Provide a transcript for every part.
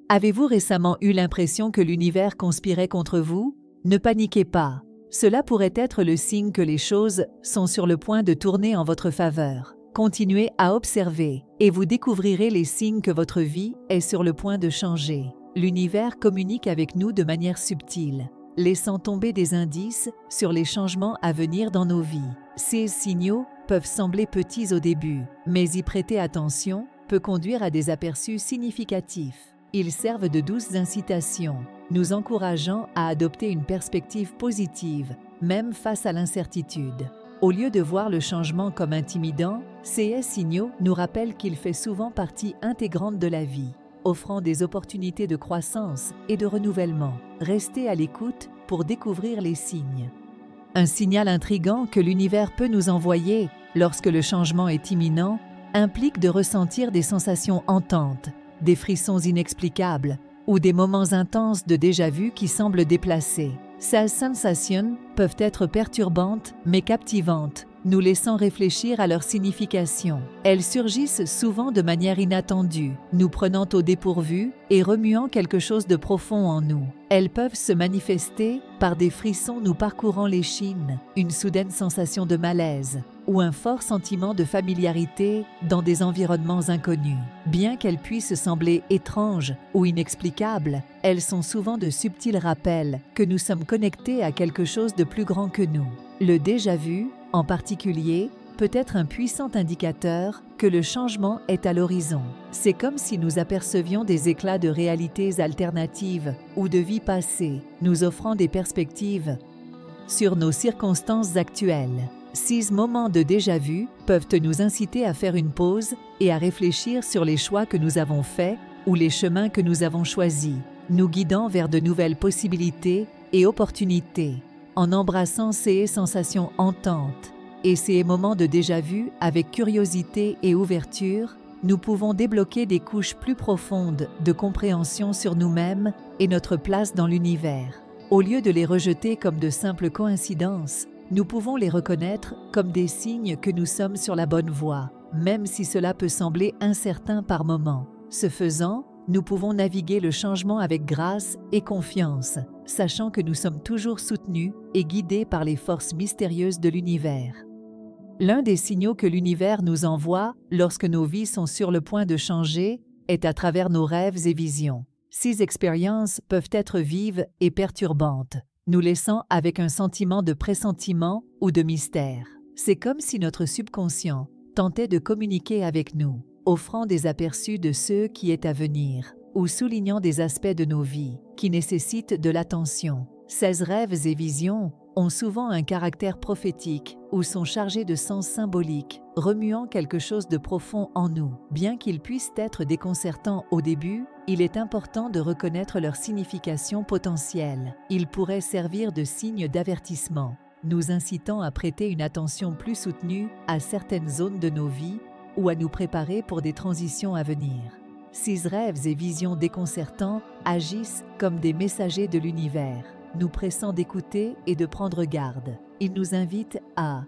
Avez-vous récemment eu l'impression que l'univers conspirait contre vous? Ne paniquez pas. Cela pourrait être le signe que les choses sont sur le point de tourner en votre faveur. Continuez à observer et vous découvrirez les signes que votre vie est sur le point de changer. L'univers communique avec nous de manière subtile, laissant tomber des indices sur les changements à venir dans nos vies. Ces signaux peuvent sembler petits au début, mais y prêter attention peut conduire à des aperçus significatifs. Ils servent de douces incitations, nous encourageant à adopter une perspective positive, même face à l'incertitude. Au lieu de voir le changement comme intimidant, ces signaux nous rappellent qu'il fait souvent partie intégrante de la vie, offrant des opportunités de croissance et de renouvellement. Restez à l'écoute pour découvrir les signes. Un signal intrigant que l'univers peut nous envoyer lorsque le changement est imminent implique de ressentir des sensations hantantes, des frissons inexplicables ou des moments intenses de déjà-vu qui semblent déplacés. Ces sensations peuvent être perturbantes mais captivantes, nous laissant réfléchir à leur signification. Elles surgissent souvent de manière inattendue, nous prenant au dépourvu et remuant quelque chose de profond en nous. Elles peuvent se manifester par des frissons nous parcourant l'échine, une soudaine sensation de malaise ou un fort sentiment de familiarité dans des environnements inconnus. Bien qu'elles puissent sembler étranges ou inexplicables, elles sont souvent de subtils rappels que nous sommes connectés à quelque chose de plus grand que nous. Le déjà-vu, en particulier, peut être un puissant indicateur que le changement est à l'horizon. C'est comme si nous apercevions des éclats de réalités alternatives ou de vies passées, nous offrant des perspectives sur nos circonstances actuelles. Ces moments de déjà-vu peuvent nous inciter à faire une pause et à réfléchir sur les choix que nous avons faits ou les chemins que nous avons choisis, nous guidant vers de nouvelles possibilités et opportunités. En embrassant ces sensations hantantes et ces moments de déjà-vu avec curiosité et ouverture, nous pouvons débloquer des couches plus profondes de compréhension sur nous-mêmes et notre place dans l'univers. Au lieu de les rejeter comme de simples coïncidences, nous pouvons les reconnaître comme des signes que nous sommes sur la bonne voie, même si cela peut sembler incertain par moments. Ce faisant, nous pouvons naviguer le changement avec grâce et confiance, sachant que nous sommes toujours soutenus et guidés par les forces mystérieuses de l'univers. L'un des signaux que l'univers nous envoie lorsque nos vies sont sur le point de changer est à travers nos rêves et visions. Ces expériences peuvent être vives et perturbantes, nous laissant avec un sentiment de pressentiment ou de mystère. C'est comme si notre subconscient tentait de communiquer avec nous, offrant des aperçus de ce qui est à venir, ou soulignant des aspects de nos vies qui nécessitent de l'attention. Ces rêves et visions ont souvent un caractère prophétique ou sont chargés de sens symbolique, remuant quelque chose de profond en nous. Bien qu'ils puissent être déconcertants au début, il est important de reconnaître leur signification potentielle. Ils pourraient servir de signes d'avertissement, nous incitant à prêter une attention plus soutenue à certaines zones de nos vies ou à nous préparer pour des transitions à venir. Ces rêves et visions déconcertants agissent comme des messagers de l'univers, nous pressant d'écouter et de prendre garde. Ils nous invitent à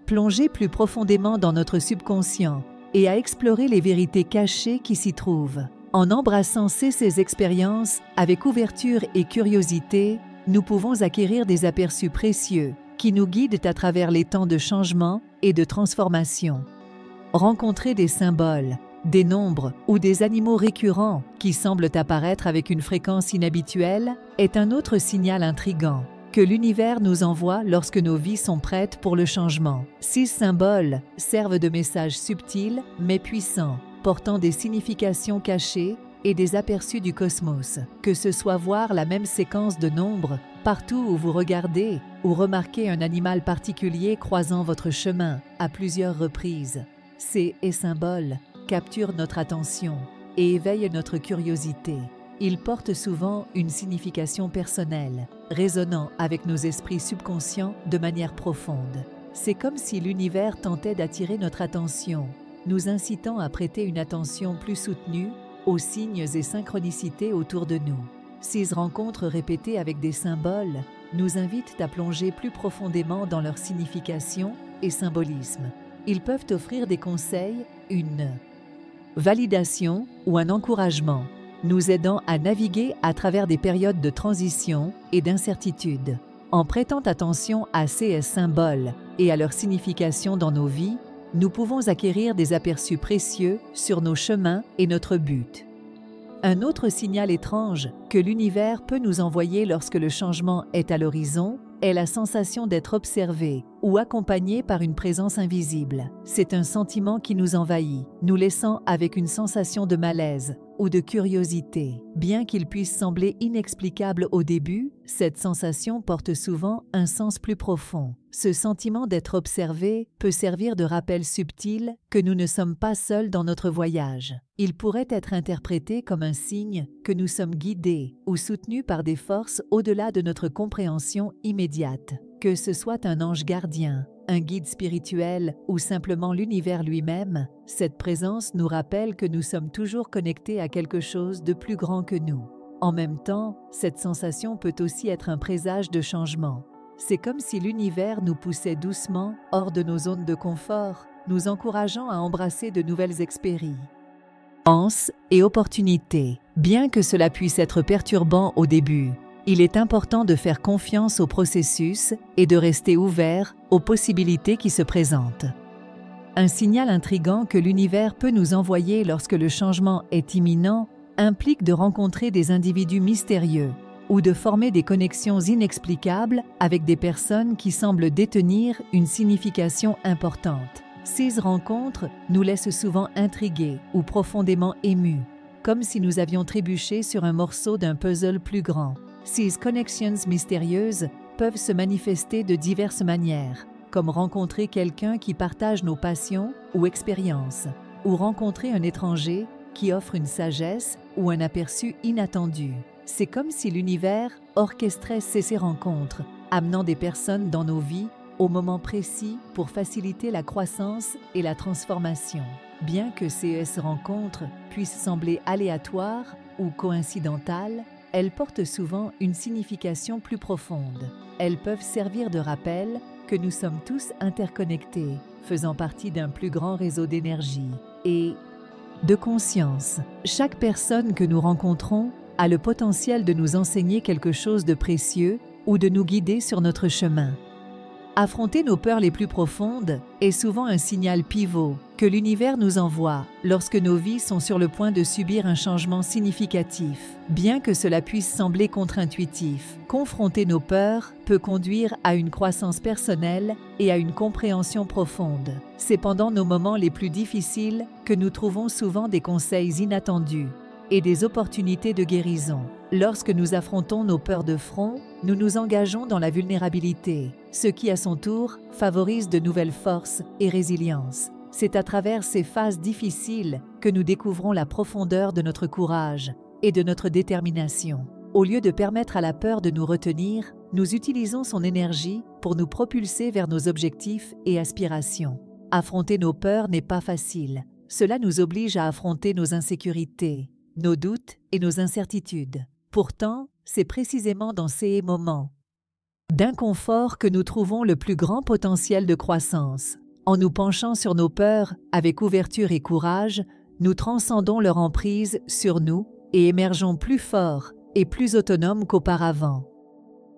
plonger plus profondément dans notre subconscient et à explorer les vérités cachées qui s'y trouvent. En embrassant ces expériences avec ouverture et curiosité, nous pouvons acquérir des aperçus précieux qui nous guident à travers les temps de changement et de transformation. Rencontrer des symboles, des nombres ou des animaux récurrents qui semblent apparaître avec une fréquence inhabituelle est un autre signal intrigant que l'univers nous envoie lorsque nos vies sont prêtes pour le changement. Ces symboles servent de messages subtils mais puissants, portant des significations cachées et des aperçus du cosmos. Que ce soit voir la même séquence de nombres partout où vous regardez ou remarquer un animal particulier croisant votre chemin à plusieurs reprises. Ces symboles capturent notre attention et éveillent notre curiosité. Ils portent souvent une signification personnelle, résonnant avec nos esprits subconscients de manière profonde. C'est comme si l'univers tentait d'attirer notre attention, nous incitant à prêter une attention plus soutenue aux signes et synchronicités autour de nous. Ces rencontres répétées avec des symboles nous invitent à plonger plus profondément dans leur signification et symbolisme. Ils peuvent offrir des conseils, une validation ou un encouragement, nous aidant à naviguer à travers des périodes de transition et d'incertitude. En prêtant attention à ces symboles et à leur signification dans nos vies, nous pouvons acquérir des aperçus précieux sur nos chemins et notre but. Un autre signal étrange que l'univers peut nous envoyer lorsque le changement est à l'horizon est la sensation d'être observé ou accompagné par une présence invisible. C'est un sentiment qui nous envahit, nous laissant avec une sensation de malaise ou de curiosité. Bien qu'il puisse sembler inexplicable au début, cette sensation porte souvent un sens plus profond. Ce sentiment d'être observé peut servir de rappel subtil que nous ne sommes pas seuls dans notre voyage. Il pourrait être interprété comme un signe que nous sommes guidés ou soutenus par des forces au-delà de notre compréhension immédiate. Que ce soit un ange gardien, un guide spirituel ou simplement l'univers lui-même, cette présence nous rappelle que nous sommes toujours connectés à quelque chose de plus grand que nous. En même temps, cette sensation peut aussi être un présage de changement. C'est comme si l'univers nous poussait doucement hors de nos zones de confort, nous encourageant à embrasser de nouvelles expériences et opportunités. Bien que cela puisse être perturbant au début, il est important de faire confiance au processus et de rester ouvert aux possibilités qui se présentent. Un signal intrigant que l'univers peut nous envoyer lorsque le changement est imminent implique de rencontrer des individus mystérieux ou de former des connexions inexplicables avec des personnes qui semblent détenir une signification importante. Ces rencontres nous laissent souvent intrigués ou profondément émus, comme si nous avions trébuché sur un morceau d'un puzzle plus grand. Ces connexions mystérieuses peuvent se manifester de diverses manières, comme rencontrer quelqu'un qui partage nos passions ou expériences, ou rencontrer un étranger qui offre une sagesse ou un aperçu inattendu. C'est comme si l'univers orchestrait ces rencontres, amenant des personnes dans nos vies au moment précis pour faciliter la croissance et la transformation. Bien que ces rencontres puissent sembler aléatoires ou coïncidentales, elles portent souvent une signification plus profonde. Elles peuvent servir de rappel que nous sommes tous interconnectés, faisant partie d'un plus grand réseau d'énergie et de conscience. Chaque personne que nous rencontrons a le potentiel de nous enseigner quelque chose de précieux ou de nous guider sur notre chemin. Affronter nos peurs les plus profondes est souvent un signal pivot que l'univers nous envoie lorsque nos vies sont sur le point de subir un changement significatif. Bien que cela puisse sembler contre-intuitif, confronter nos peurs peut conduire à une croissance personnelle et à une compréhension profonde. C'est pendant nos moments les plus difficiles que nous trouvons souvent des conseils inattendus et des opportunités de guérison. Lorsque nous affrontons nos peurs de front, nous nous engageons dans la vulnérabilité, ce qui à son tour favorise de nouvelles forces et résilience. C'est à travers ces phases difficiles que nous découvrons la profondeur de notre courage et de notre détermination. Au lieu de permettre à la peur de nous retenir, nous utilisons son énergie pour nous propulser vers nos objectifs et aspirations. Affronter nos peurs n'est pas facile. Cela nous oblige à affronter nos insécurités, nos doutes et nos incertitudes. Pourtant, c'est précisément dans ces moments d'inconfort que nous trouvons le plus grand potentiel de croissance. En nous penchant sur nos peurs avec ouverture et courage, nous transcendons leur emprise sur nous et émergeons plus forts et plus autonomes qu'auparavant.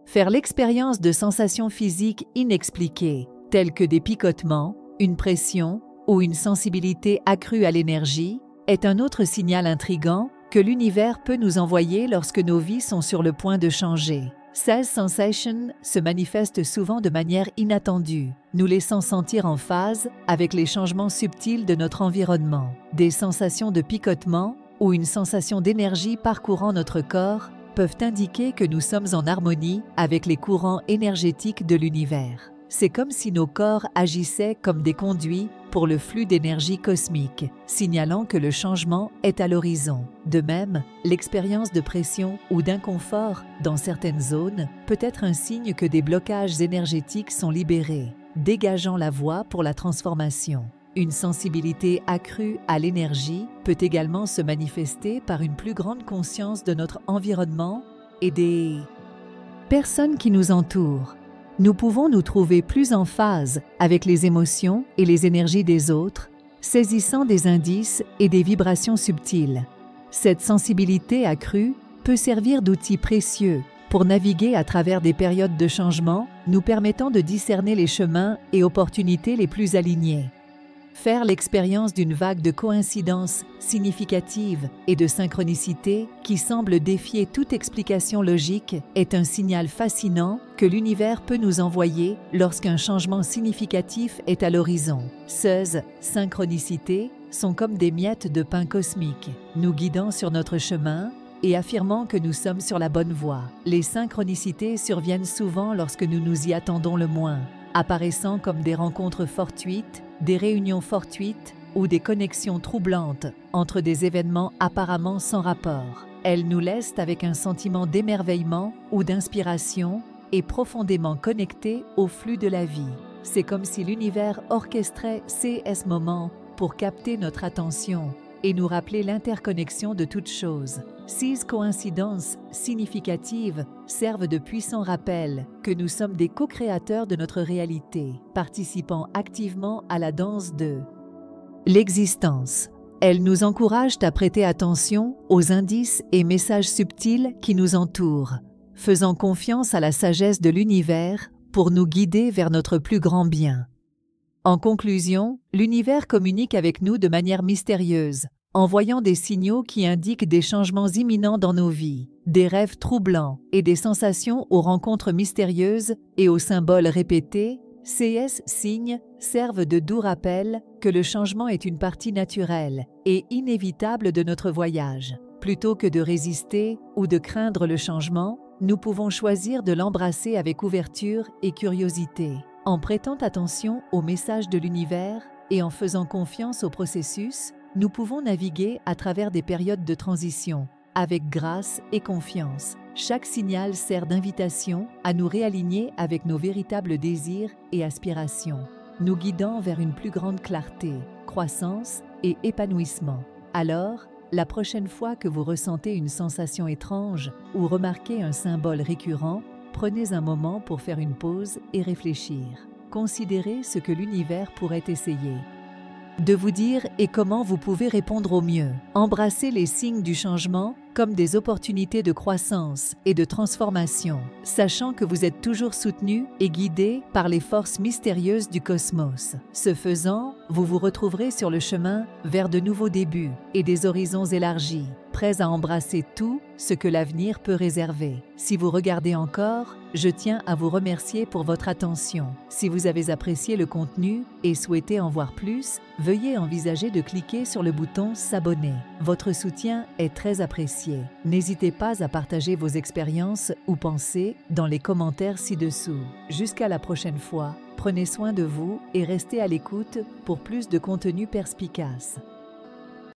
Faire l'expérience de sensations physiques inexpliquées, telles que des picotements, une pression ou une sensibilité accrue à l'énergie, est un autre signal intrigant que l'univers peut nous envoyer lorsque nos vies sont sur le point de changer. Ces sensations se manifestent souvent de manière inattendue, nous laissant sentir en phase avec les changements subtils de notre environnement. Des sensations de picotement ou une sensation d'énergie parcourant notre corps peuvent indiquer que nous sommes en harmonie avec les courants énergétiques de l'univers. C'est comme si nos corps agissaient comme des conduits pour le flux d'énergie cosmique, signalant que le changement est à l'horizon. De même, l'expérience de pression ou d'inconfort dans certaines zones peut être un signe que des blocages énergétiques sont libérés, dégageant la voie pour la transformation. Une sensibilité accrue à l'énergie peut également se manifester par une plus grande conscience de notre environnement et des personnes qui nous entourent. Nous pouvons nous trouver plus en phase avec les émotions et les énergies des autres, saisissant des indices et des vibrations subtiles. Cette sensibilité accrue peut servir d'outil précieux pour naviguer à travers des périodes de changement, nous permettant de discerner les chemins et opportunités les plus alignés. Faire l'expérience d'une vague de coïncidences significatives et de synchronicité qui semble défier toute explication logique est un signal fascinant que l'univers peut nous envoyer lorsqu'un changement significatif est à l'horizon. Ces synchronicités sont comme des miettes de pain cosmiques, nous guidant sur notre chemin et affirmant que nous sommes sur la bonne voie. Les synchronicités surviennent souvent lorsque nous nous y attendons le moins, apparaissant comme des rencontres fortuites, des réunions fortuites ou des connexions troublantes entre des événements apparemment sans rapport. Elles nous laissent avec un sentiment d'émerveillement ou d'inspiration et profondément connectés au flux de la vie. C'est comme si l'univers orchestrait ces moments pour capter notre attention et nous rappeler l'interconnexion de toutes choses. Ces coïncidences significatives servent de puissants rappels que nous sommes des co-créateurs de notre réalité, participant activement à la danse de l'existence. Elles nous encouragent à prêter attention aux indices et messages subtils qui nous entourent, faisant confiance à la sagesse de l'univers pour nous guider vers notre plus grand bien. En conclusion, l'univers communique avec nous de manière mystérieuse, envoyant des signaux qui indiquent des changements imminents dans nos vies, des rêves troublants et des sensations aux rencontres mystérieuses et aux symboles répétés. Ces signes servent de doux rappels que le changement est une partie naturelle et inévitable de notre voyage. Plutôt que de résister ou de craindre le changement, nous pouvons choisir de l'embrasser avec ouverture et curiosité. En prêtant attention aux messages de l'univers et en faisant confiance au processus, nous pouvons naviguer à travers des périodes de transition avec grâce et confiance. Chaque signal sert d'invitation à nous réaligner avec nos véritables désirs et aspirations, nous guidant vers une plus grande clarté, croissance et épanouissement. Alors, la prochaine fois que vous ressentez une sensation étrange ou remarquez un symbole récurrent, prenez un moment pour faire une pause et réfléchir. Considérez ce que l'univers pourrait essayer de vous dire et comment vous pouvez répondre au mieux. Embrassez les signes du changement comme des opportunités de croissance et de transformation, sachant que vous êtes toujours soutenu et guidé par les forces mystérieuses du cosmos. Ce faisant, vous vous retrouverez sur le chemin vers de nouveaux débuts et des horizons élargis, prêts à embrasser tout ce que l'avenir peut réserver. Si vous regardez encore, je tiens à vous remercier pour votre attention. Si vous avez apprécié le contenu et souhaitez en voir plus, veuillez envisager de cliquer sur le bouton s'abonner. Votre soutien est très apprécié. N'hésitez pas à partager vos expériences ou pensées dans les commentaires ci-dessous. Jusqu'à la prochaine fois, prenez soin de vous et restez à l'écoute pour plus de contenu perspicace.